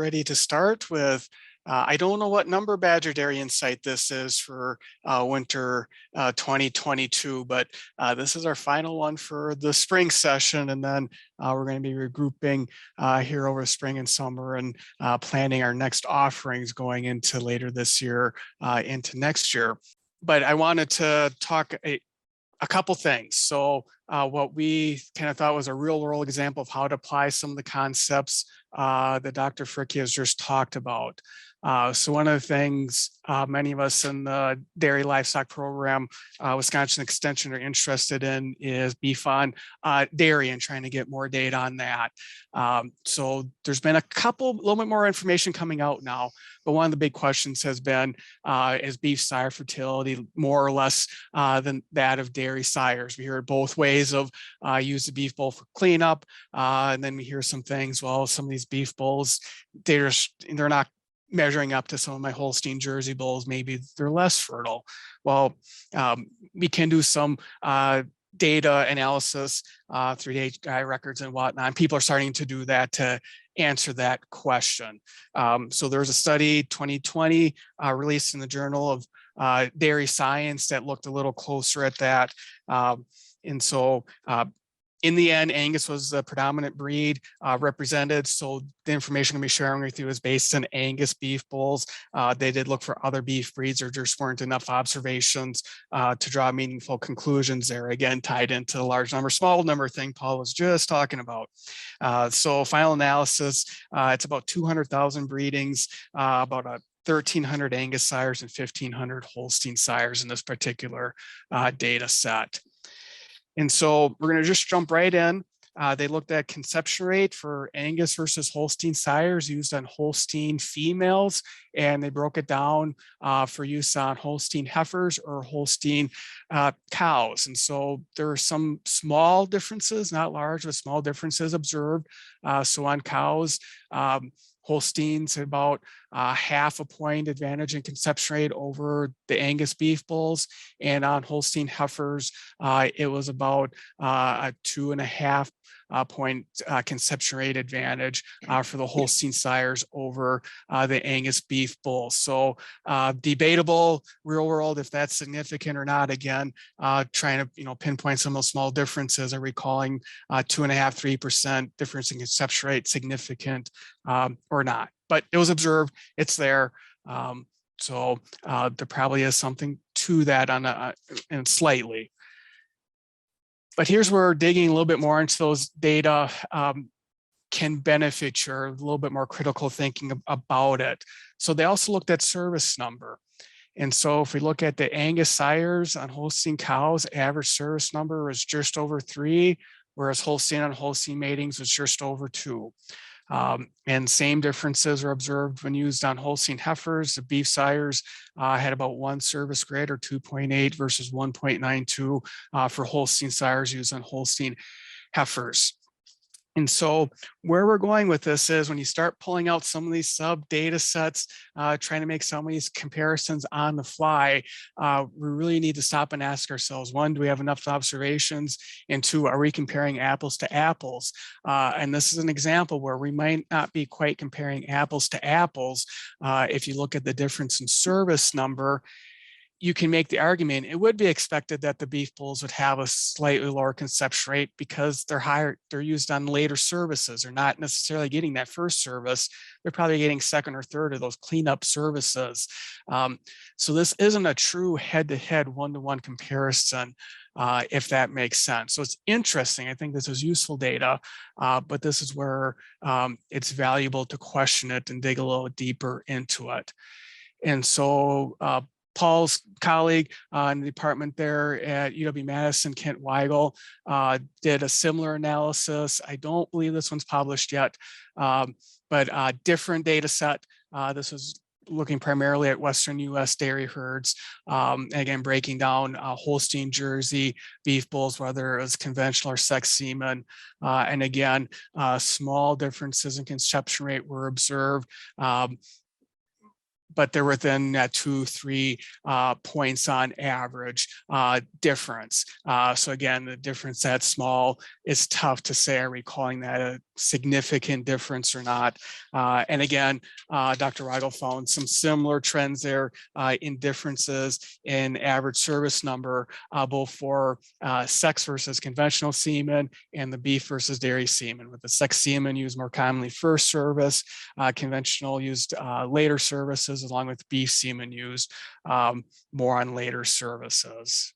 ready to start with. I don't know what number Badger Dairy Insight this is for winter 2022, but this is our final one for the spring session. And then we're going to be regrouping here over spring and summer and planning our next offerings going into later this year into next year. But I wanted to talk a couple things. So what we kind of thought was a real world example of how to apply some of the concepts that Dr. Fricke has just talked about. So one of the things many of us in the dairy livestock program, Wisconsin Extension, are interested in is beef on dairy and trying to get more data on that. So there's been a little bit more information coming out now, but one of the big questions has been, is beef sire fertility more or less than that of dairy sires? We hear both ways of use the beef bull for cleanup, and then we hear some things, well, some of these beef bulls, they're not measuring up to some of my Holstein Jersey bulls, maybe they're less fertile. Well, we can do some data analysis through the HI records and whatnot. And people are starting to do that to answer that question. So there's a study 2020 released in the Journal of Dairy Science that looked a little closer at that. And so in the end, Angus was the predominant breed represented. So the information I'm going to be sharing with you is based on Angus beef bulls. They did look for other beef breeds. There just weren't enough observations to draw meaningful conclusions there. Again, tied into the large number, small number thing Paul was just talking about. So final analysis, it's about 200,000 breedings, about 1,300 Angus sires and 1,500 Holstein sires in this particular data set. And so we're going to just jump right in. They looked at conception rate for Angus versus Holstein sires used on Holstein females, and they broke it down for use on Holstein heifers or Holstein cows. And so there are some small differences, not large, but small differences observed. So on cows, Holsteins about half a point advantage in conception rate over the Angus beef bulls, and on Holstein heifers, it was about a 2.5 point conception rate advantage for the Holstein sires over the Angus beef bulls. So debatable real world if that's significant or not. Again, trying to pinpoint some of those small differences. Are we calling 2.5–3% difference in conception rate significant or not? But it was observed, it's there. So there probably is something to that and slightly. But here's where digging a little bit more into those data can benefit you, a little bit more critical thinking about it. So they also looked at service number. And so if we look at the Angus sires on Holstein cows, average service number was just over 3, whereas Holstein on Holstein matings was just over 2. And same differences are observed when used on Holstein heifers. The beef sires had about 1 service grade or 2.8 versus 1.92 for Holstein sires used on Holstein heifers. And so where we're going with this is when you start pulling out some of these sub data sets, trying to make some of these comparisons on the fly, we really need to stop and ask ourselves, 1, do we have enough observations? And 2, are we comparing apples to apples? And this is an example where we might not be quite comparing apples to apples. If you look at the difference in service number, you can make the argument it would be expected that the beef bulls would have a slightly lower conception rate because they're used on later services. They're not necessarily getting that first service. They're probably getting second or third of those cleanup services. So this isn't a true head-to-head one-to-one comparison, if that makes sense. So it's interesting. I think this is useful data, but this is where it's valuable to question it and dig a little deeper into it. And so Paul's colleague in the department there at UW-Madison, Kent Weigel, did a similar analysis. I don't believe this one's published yet, but different data set. This was looking primarily at Western US dairy herds, again, breaking down Holstein Jersey beef bulls, whether it was conventional or sex semen. And again, small differences in conception rate were observed. But they're within 2–3 points on average difference. So again, the difference that small is tough to say. Are we calling that significant difference or not. And again, Dr. Weigel found some similar trends there in differences in average service number, both for sex versus conventional semen and the beef versus dairy semen, with the sex semen used more commonly first service, conventional used later services, along with beef semen used more on later services.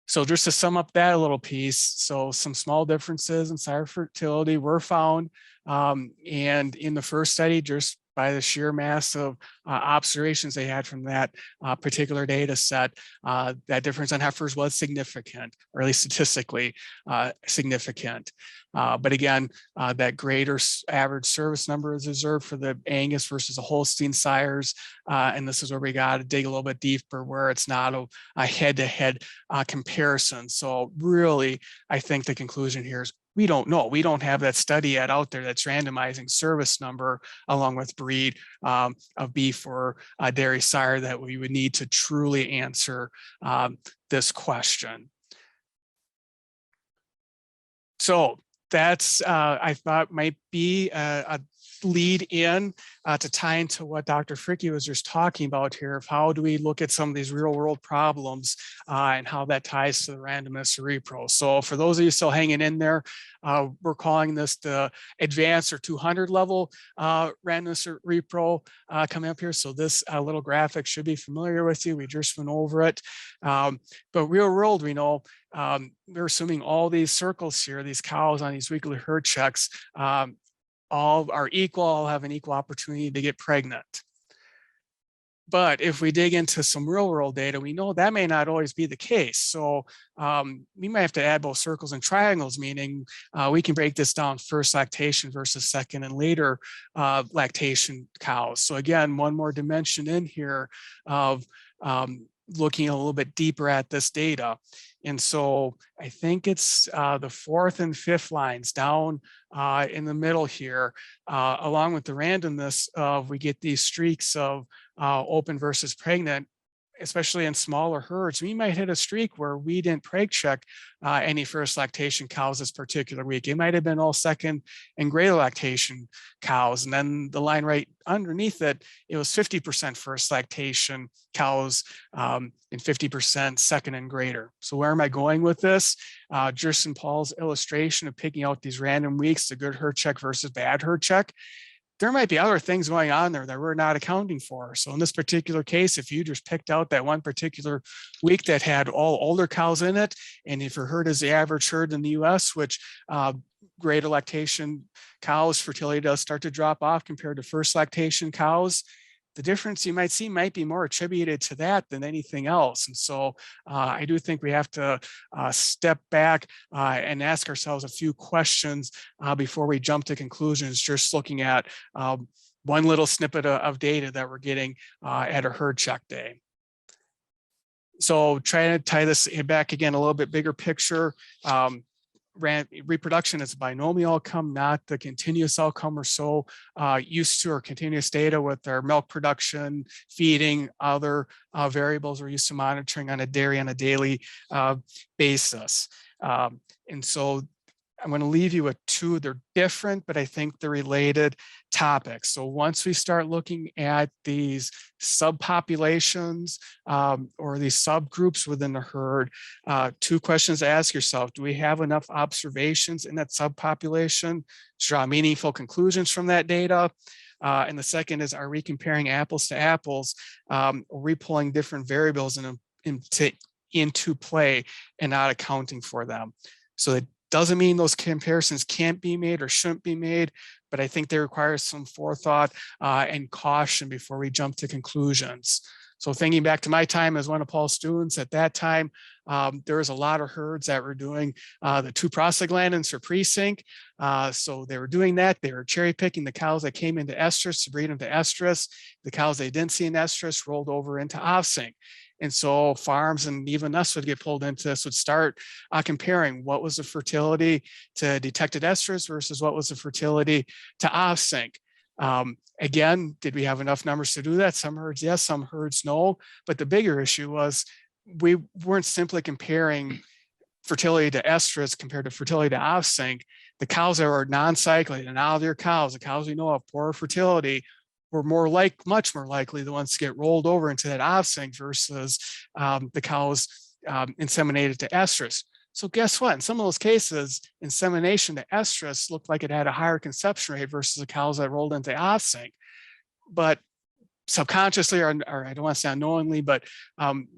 So just to sum up that little piece, so some small differences in sire fertility were found. And in the first study, just by the sheer mass of observations they had from that particular data set, that difference on heifers was significant, or at least statistically significant. But again, that greater average service number is observed for the Angus versus the Holstein sires. And this is where we got to dig a little bit deeper, where it's not a head-to-head comparison. So really, I think the conclusion here is we don't know. We don't have that study yet out there that's randomizing service number along with breed of beef or dairy sire that we would need to truly answer this question. So that's, I thought, might be a lead in to tie into what Dr. Fricke was just talking about here, of how do we look at some of these real world problems and how that ties to the randomness of repro. So for those of you still hanging in there, we're calling this the advanced or 200 level randomness of repro coming up here. So this little graphic should be familiar with you. We just went over it. But real world, we know we're assuming all these circles here, these cows on these weekly herd checks, all are equal, all have an equal opportunity to get pregnant. But if we dig into some real world data, we know that may not always be the case. So we might have to add both circles and triangles, meaning we can break this down first lactation versus second and later lactation cows. So again, one more dimension in here of looking a little bit deeper at this data. And so I think it's the fourth and fifth lines down in the middle here, along with the randomness of we get these streaks of open versus pregnant, especially in smaller herds. We might hit a streak where we didn't preg check any first lactation cows this particular week. It might have been all second and greater lactation cows. And then the line right underneath it, it was 50% first lactation cows and 50% second and greater. So where am I going with this? Just in Paul's illustration of picking out these random weeks, the good herd check versus bad herd check, there might be other things going on there that we're not accounting for. So in this particular case, if you just picked out that one particular week that had all older cows in it, and if your herd is the average herd in the US, which greater lactation cows, fertility does start to drop off compared to first lactation cows, the difference you might see might be more attributed to that than anything else. And so I do think we have to step back and ask ourselves a few questions before we jump to conclusions, just looking at one little snippet of data that we're getting at a herd check day. So trying to tie this back again, a little bit bigger picture. Reproduction is a binomial outcome, not the continuous outcome we're so used to, or continuous data with our milk production, feeding, other variables we're used to monitoring on a dairy on a daily basis. And so I'm going to leave you with two. They're different, but I think they're related topics. So once we start looking at these subpopulations or these subgroups within the herd, two questions to ask yourself. Do we have enough observations in that subpopulation to draw meaningful conclusions from that data? And the second is, are we comparing apples to apples? Are we pulling different variables into play and not accounting for them? So it doesn't mean those comparisons can't be made or shouldn't be made, but I think they require some forethought and caution before we jump to conclusions. So thinking back to my time as one of Paul's students, at that time, there was a lot of herds that were doing the 2 prostaglandins for pre-sync. So they were doing that. They were cherry picking the cows that came into estrus to breed into estrus. The cows they didn't see in estrus rolled over into off-sync. And so farms and even us would get pulled into this, would start comparing what was the fertility to detected estrus versus what was the fertility to off-sync. Again, did we have enough numbers to do that? Some herds, yes, some herds, no. But the bigger issue was we weren't simply comparing fertility to estrus compared to fertility to off-sync, the cows that are non-cycling and out of their cows, the cows we know have poor fertility, were much more likely the ones to get rolled over into that off-sync versus the cows inseminated to estrus. So guess what? In some of those cases, insemination to estrus looked like it had a higher conception rate versus the cows that rolled into off-sync. But subconsciously, or I don't want to say unknowingly, but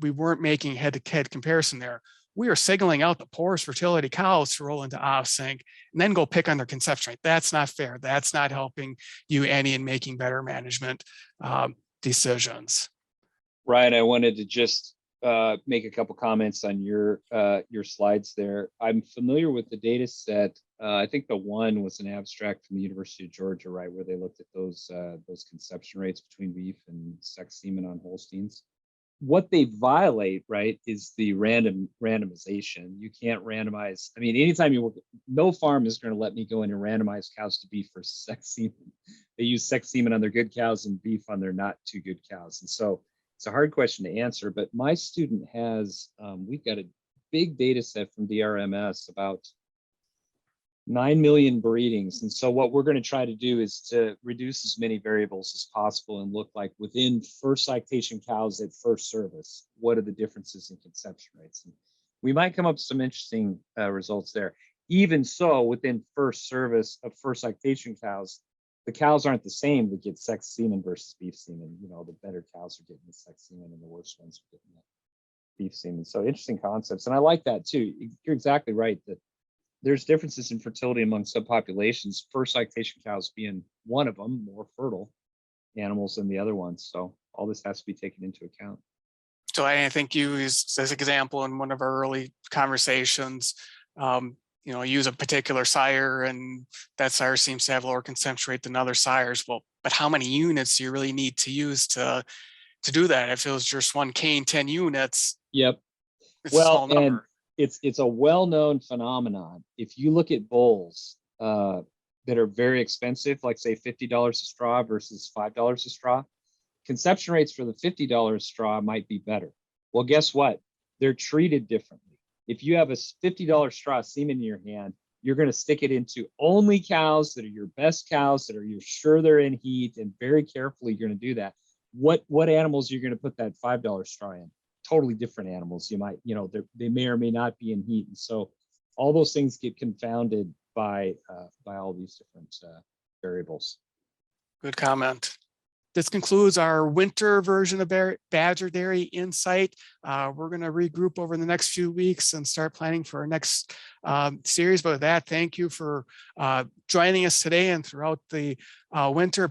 we weren't making head-to-head comparison there. We are signaling out the poorest fertility cows to roll into off-sync and then go pick on their conception rate. That's not fair. That's not helping you any in making better management decisions. Ryan, I wanted to just make a couple comments on your slides there. I'm familiar with the data set. I think the one was an abstract from the University of Georgia, right, where they looked at those conception rates between beef and sex semen on Holsteins. What they violate, right, is the randomization. You can't randomize. I mean, anytime you work, no farm is going to let me go in and randomize cows to beef for sex semen. They use sex semen on their good cows and beef on their not too good cows. And so it's a hard question to answer, but my student has, we've got a big data set from DRMS, about 9 million breedings. And so what we're going to try to do is to reduce as many variables as possible and look like within first lactation cows at first service, what are the differences in conception rates? And we might come up with some interesting results there. Even so, within first service of first lactation cows, the cows aren't the same that get sex semen versus beef semen. You know, the better cows are getting the sex semen and the worse ones are getting the beef semen. So interesting concepts. And I like that too. You're exactly right that there's differences in fertility among subpopulations, first lactation cows being one of them, more fertile animals than the other ones. So all this has to be taken into account. So I think you used as an example in one of our early conversations, you know, use a particular sire and that sire seems to have lower conception rate than other sires. Well, but how many units do you really need to use to do that? If it was just one cane, 10 units, yep, it's a small number. And it's a well-known phenomenon. If you look at bulls that are very expensive, like say $50 a straw versus $5 a straw, conception rates for the $50 straw might be better. Well, guess what? They're treated differently. If you have a $50 straw semen in your hand, you're going to stick it into only cows that are your best cows, that are you're sure they're in heat, and very carefully you're going to do that. What animals are you going to put that $5 straw in? Totally different animals. You might, you know, they may or may not be in heat, and so all those things get confounded by all these different variables. Good comment. This concludes our winter version of Badger Dairy Insight. We're going to regroup over the next few weeks and start planning for our next series. But with that, thank you for joining us today and throughout the winter.